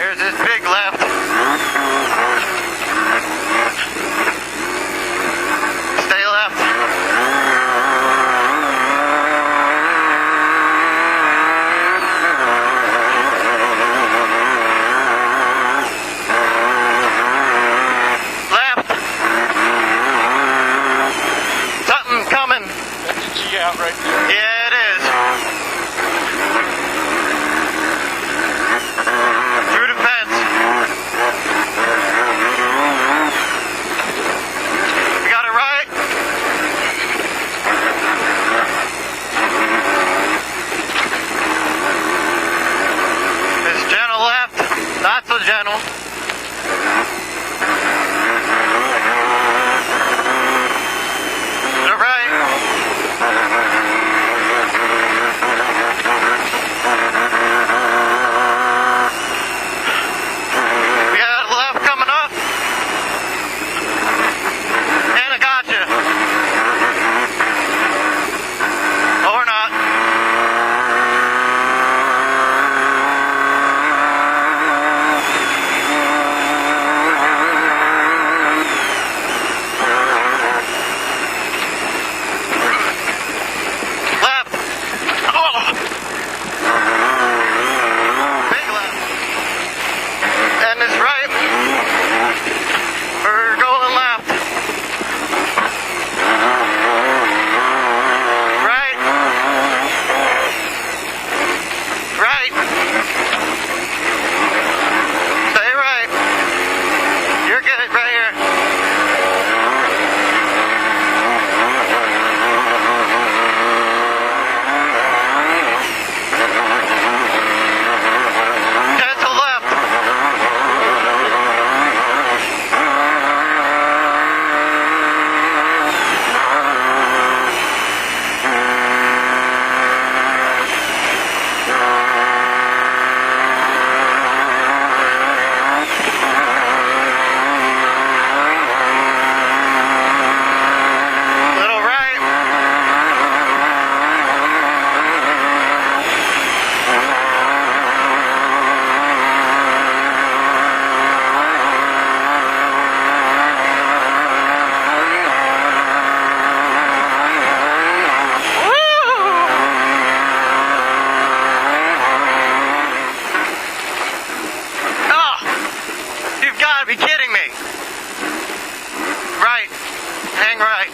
There's this big left. Stay left. Left. Something coming. That's a G out right there. Yeah, it is. Through the fence. We got it right. This gentle left, not so gentle. To the right. We got a left coming up. And I got you. Or not. Left. Oh. Big left. And it's right. We're going left. Right. Right. Stay right. You're good right here. Gentle left. Little right. Oh, you've got to be kidding me. Right. Hang right.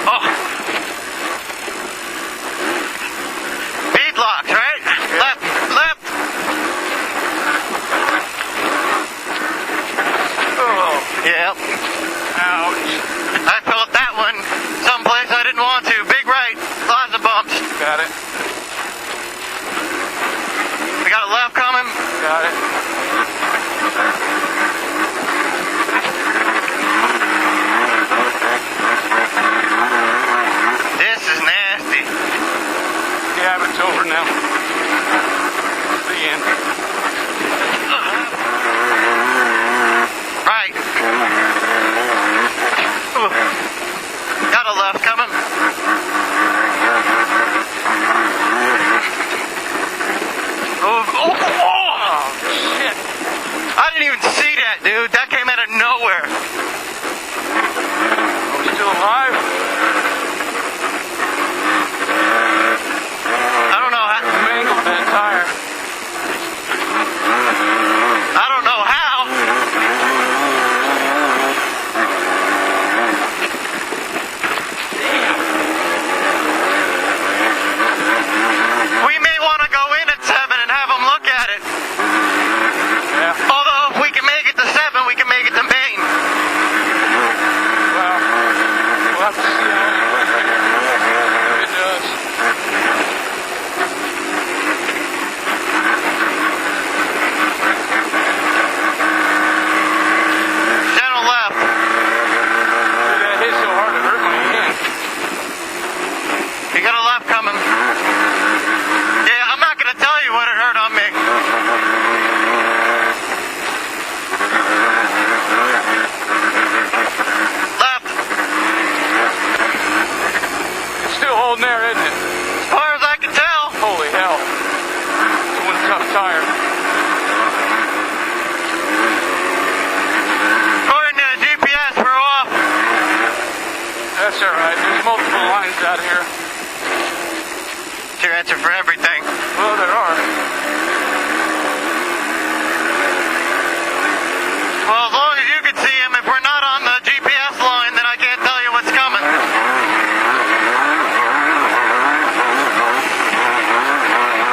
Oh. Beadlocks, right? Left. Left. Oh, Yep. ouch. I felt that one someplace I didn't want to. Big right. Lots of bumps. Got it. We got a left coming. Got it. This is nasty. Yeah, but it's over now. The end. Right. Ooh. Got a left coming. Oh, Shit. I didn't even see that, dude. That came out of nowhere. Are we still alive? I don't know how. Mangled that tire. I don't know how. We may want to go in at 7 and have them look at it. Yeah. Although if we can make it to 7, we can make it to Maine. Well, we'll have to lines out here. It's your answer for everything. Well, there are. Well, as long as you can see him, if we're not on the GPS line, then I can't tell you what's coming.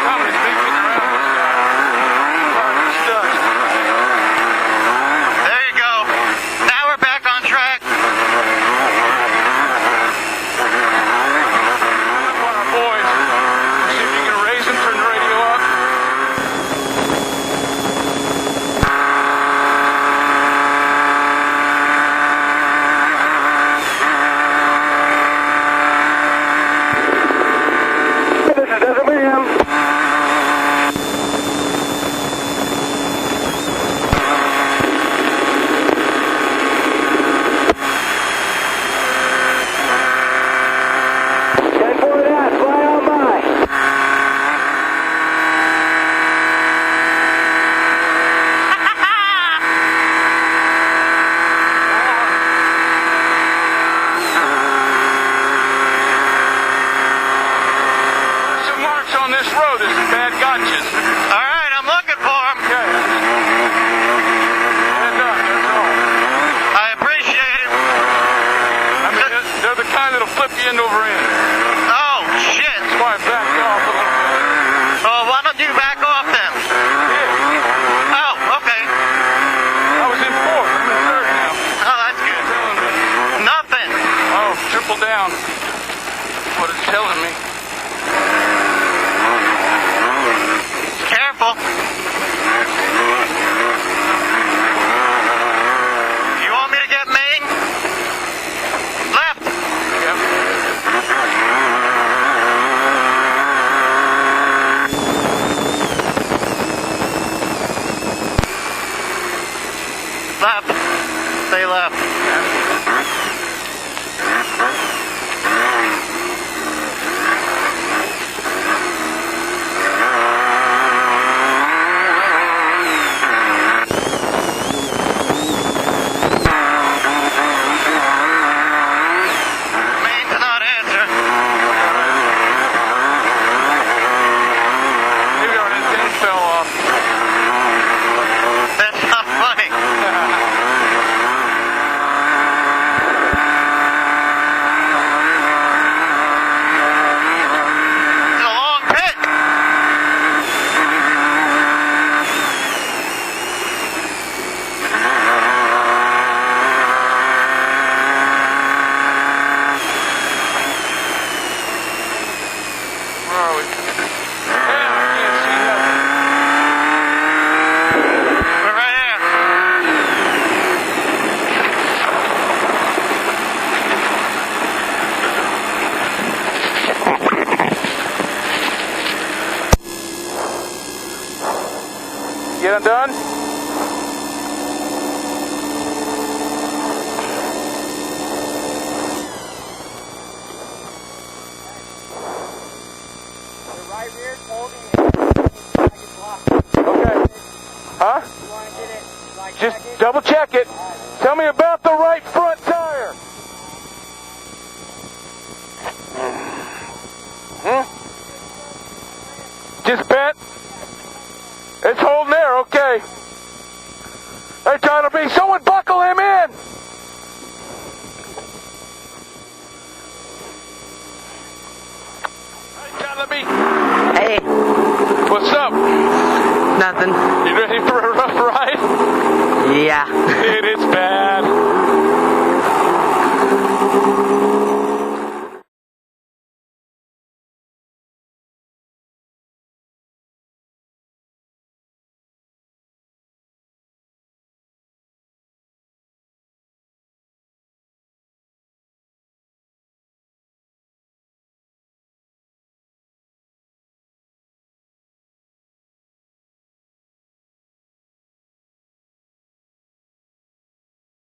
Somebody's thinking around this guy. Already stuck. There you go. Now we're back on track. Look on our boys. See if you can raise them, turn the radio up. On this road, there's some bad gotchas. All right, I'm looking for him. Okay. Head up, that's all. I appreciate it. I mean, they're the kind that'll flip you end over end. Oh, shit. That's why I backed off a little bit. Oh, why don't you back off then? Yeah. Oh, okay. I was in fourth. I'm in third now. Oh, that's good. Telling me. Nothing. Oh, triple down. That's what it's telling me. Careful. You want me to get main? Left. Yep. Left. Stay left. Main's not answering. Maybe our antenna fell off. That's not funny. It's a long pit. Where are we? Yeah, I can't see nothing. We're right here. Get undone? Right rear holding it. Okay. Huh? You want to get it like Just double check it. Tell me about the right front tire. Just bent. It's holding there, okay. They're trying to be. Someone buckle him in. Hey, trying to be. Hey, What's up? nothing. You ready for a rough ride? Yeah. Dude, it's bad.